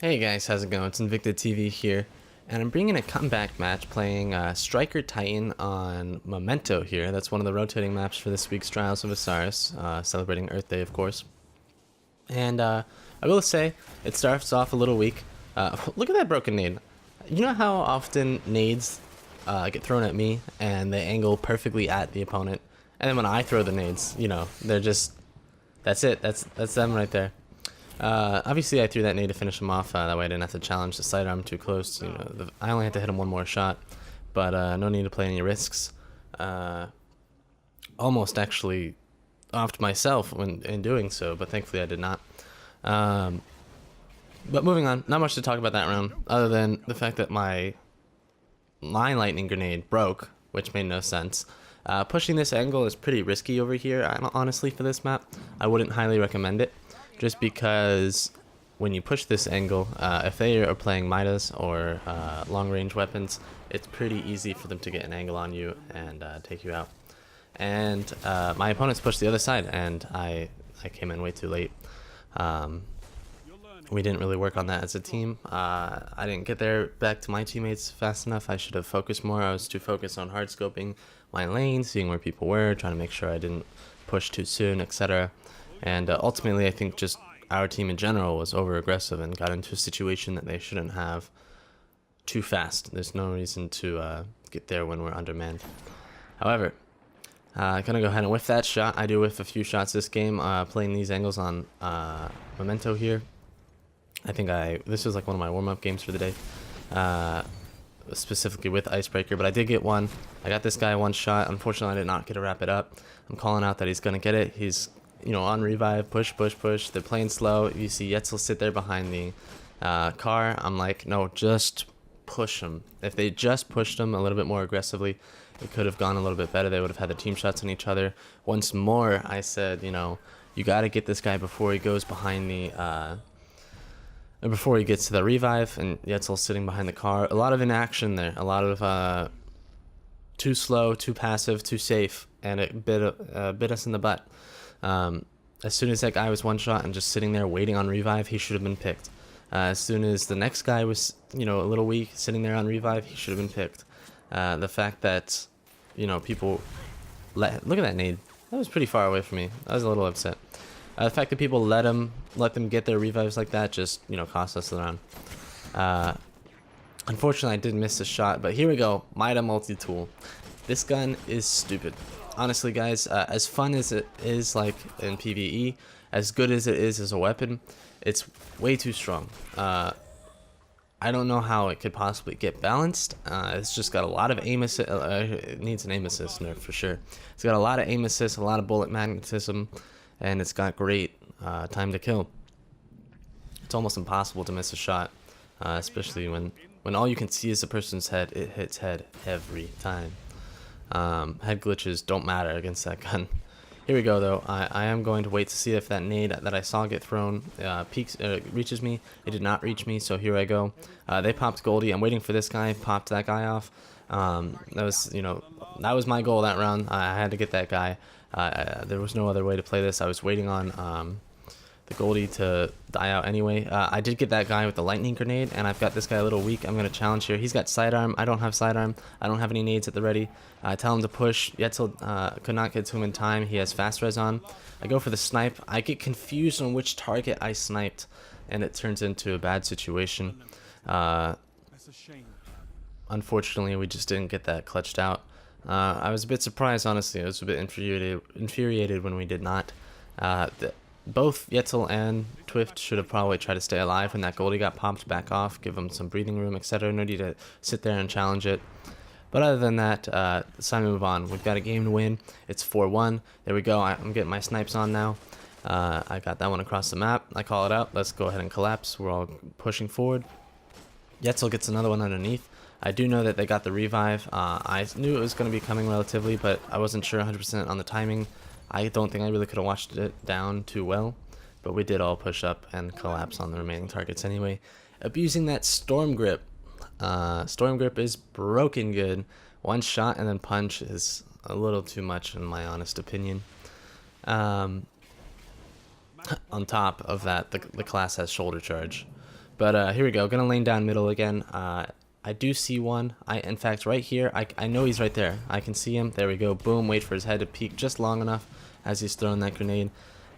Hey guys, how's it going? It's Invicta TV here, and I'm bringing a comeback match playing Striker Titan on Memento here. That's one of the rotating maps for this week's Trials of Osiris, celebrating Earth Day, of course. And I will say, it starts off a little weak. Look at that broken nade. You know how often nades get thrown at me, and they angle perfectly at the opponent, and then when I throw the nades, you know, they're just... That's it. That's them right there. Obviously I threw that nade to finish him off, that way I didn't have to challenge the sidearm too close. You know, I only had to hit him one more shot, but no need to play any risks. Almost actually offed myself in doing so, but thankfully I did not. But moving on, not much to talk about that round, other than the fact that my lightning grenade broke, which made no sense. Pushing this angle is pretty risky over here, honestly, for this map. I wouldn't highly recommend it. Just because when you push this angle, if they are playing Midas or long-range weapons, it's pretty easy for them to get an angle on you and take you out. And my opponents pushed the other side, and I came in way too late. We didn't really work on that as a team. I didn't get there back to my teammates fast enough. I should have focused more. I was too focused on hard scoping my lane, seeing where people were, trying to make sure I didn't push too soon, etc. And ultimately, I think just our team in general was over-aggressive and got into a situation that they shouldn't have too fast. There's no reason to get there when we're undermanned. However, gonna go ahead and whiff that shot. I do whiff a few shots this game, playing these angles on Memento here. I think this was like one of my warm-up games for the day, specifically with Icebreaker, but I did get one. I got this guy one shot. Unfortunately, I did not get to wrap it up. I'm calling out that he's gonna get it. He's, you know, on revive, push. They're playing slow. You see Yetzel sit there behind the car. I'm like, no, just push him. If they just pushed him a little bit more aggressively, it could have gone a little bit better. They would have had the team shots on each other. Once more, I said, you know, you got to get this guy before he goes behind the... before he gets to the revive, and Yetzel's sitting behind the car. A lot of inaction there. A lot of too slow, too passive, too safe, and it bit us in the butt. As soon as that guy was one shot and just sitting there waiting on revive, he should have been picked. As soon as the next guy was, you know, a little weak, sitting there on revive, he should have been picked. The fact that, you know, people look at that nade. That was pretty far away from me. I was a little upset. The fact that people let them get their revives like that just, you know, cost us the round. Unfortunately, I did miss a shot, but here we go. Mida multi-tool. This gun is stupid. Honestly, guys, as fun as it is, like in PvE, as good as it is as a weapon, it's way too strong. I don't know how it could possibly get balanced. It's just got a lot of aim assist. It needs an aim assist nerf for sure. It's got a lot of aim assist, a lot of bullet magnetism, and it's got great time to kill. It's almost impossible to miss a shot, especially when all you can see is the person's head. It hits head every time. Head glitches don't matter against that gun. Here we go though. I am going to wait to see if that nade that I saw get thrown reaches me. It did not reach me, so here I go. They popped Goldie. I'm waiting for this guy. Popped that guy off. That was, you know, that was my goal that round. I had to get that guy. There was no other way to play this. I was waiting on the Goldie to die out anyway. I did get that guy with the lightning grenade, and I've got this guy a little weak. I'm going to challenge here. He's got sidearm. I don't have sidearm. I don't have any nades at the ready. I tell him to push. Yetzel could not get to him in time. He has fast res on. I go for the snipe. I get confused on which target I sniped, and it turns into a bad situation. Unfortunately, we just didn't get that clutched out. I was a bit surprised, honestly. I was a bit infuriated when we did not. Both Yetzel and Twift should have probably tried to stay alive when that Goldie got popped back off, give them some breathing room, etc. No need to sit there and challenge it. But other than that, it's time to move on. We've got a game to win. It's 4-1. There we go. I'm getting my snipes on now. I got that one across the map. I call it out. Let's go ahead and collapse. We're all pushing forward. Yetzel gets another one underneath. I do know that they got the revive. I knew it was going to be coming relatively, but I wasn't sure 100% on the timing. I don't think I really could have watched it down too well, but we did all push up and collapse on the remaining targets anyway. Abusing that Storm Grip. Storm Grip is broken good. One shot and then punch is a little too much in my honest opinion. On top of that, the class has shoulder charge. But here we go. Gonna lane down middle again. I do see one. In fact, right here, I know he's right there. I can see him. There we go. Boom. Wait for his head to peek just long enough as he's throwing that grenade.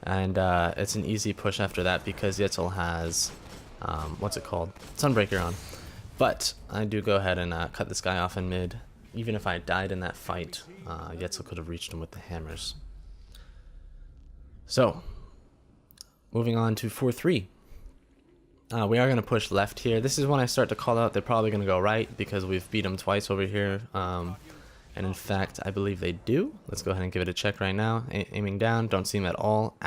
And it's an easy push after that because Yetzel has, what's it called? Sunbreaker on. But I do go ahead and cut this guy off in mid. Even if I died in that fight, Yetzel could have reached him with the hammers. So, moving on to 4-3. We are going to push left here. This is when I start to call out they're probably going to go right because we've beat them twice over here. And in fact, I believe they do. Let's go ahead and give it a check right now. Aiming down, don't see them at all.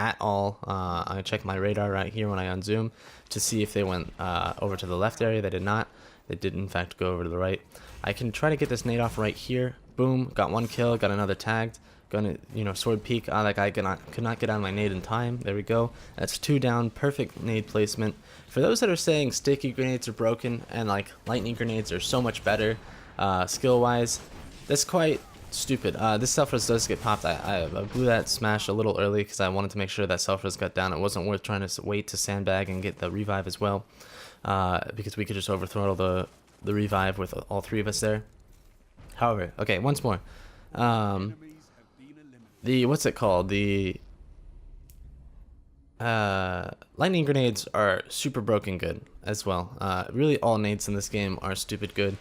I check my radar right here when I unzoom to see if they went over to the left area. They did not. They did in fact go over to the right. I can try to get this nade off right here. Boom, got one kill, got another tagged. Gonna, sword peek. That guy could not get on my nade in time. There we go. That's 2 down. Perfect nade placement. For those that are saying sticky grenades are broken and like lightning grenades are so much better skill-wise, that's quite stupid. This self-res does get popped. I blew that smash a little early because I wanted to make sure that self-res got down. It wasn't worth trying to wait to sandbag and get the revive as well, because we could just overthrow the revive with all 3 of us there. However, okay, once more. What's it called? The lightning grenades are super broken good as well. Really all nades in this game are stupid good.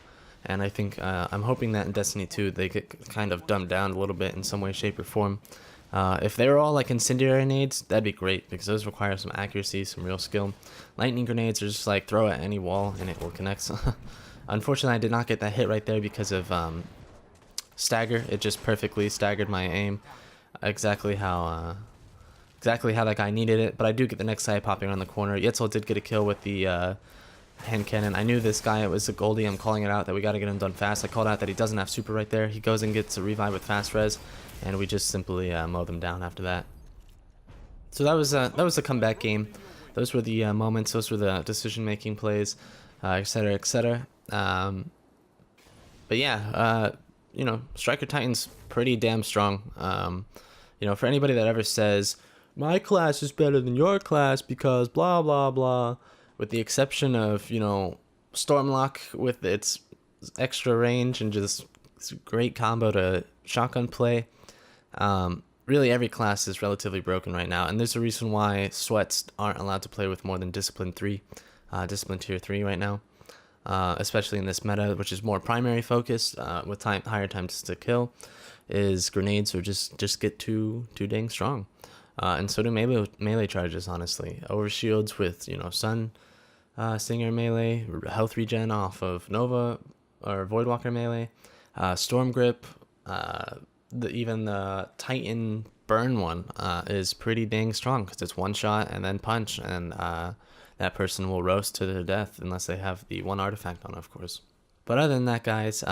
And I think I'm hoping that in Destiny 2 they get kind of dumbed down a little bit in some way, shape, or form. If they were all like incendiary nades, that'd be great because those require some accuracy, some real skill. Lightning grenades are just like throw at any wall and it will connect. Unfortunately, I did not get that hit right there because of stagger. It just perfectly staggered my aim, exactly how that guy needed it. But I do get the next guy popping around the corner. Yetzel did get a kill with the hand cannon. I knew this guy was a Goldie. I'm calling it out that we got to get him done fast. I called out that he doesn't have super right there. He goes and gets a revive with fast res, and we just simply mow them down after that. So that was a comeback game. Those were the moments. Those were the decision-making plays, etc., etc. But yeah, Striker Titan's pretty damn strong. For anybody that ever says my class is better than your class because blah blah blah, with the exception of, Stormlock with its extra range and just great combo to shotgun play. Really every class is relatively broken right now, and there's a reason why sweats aren't allowed to play with more than Discipline 3, Discipline Tier 3 right now, especially in this meta, which is more primary focused, with higher times to kill, is grenades or just get too dang strong. And so do melee charges, honestly. Overshields with, Sun Singer melee, health regen off of Nova or Voidwalker melee, Storm Grip, even the Titan Burn one is pretty dang strong because it's one shot and then punch, and that person will roast to their death unless they have the one artifact on, of course. But other than that, guys,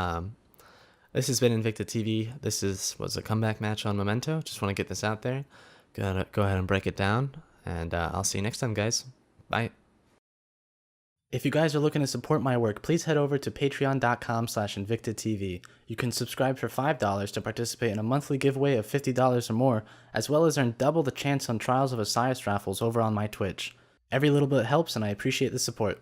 this has been Invicta TV. This was a comeback match on Memento. Just want to get this out there. Gotta go ahead and break it down, and I'll see you next time, guys. Bye. If you guys are looking to support my work, please head over to patreon.com/InvictaTV. You can subscribe for $5 to participate in a monthly giveaway of $50 or more, as well as earn double the chance on Trials of Osiris raffles over on my Twitch. Every little bit helps, and I appreciate the support.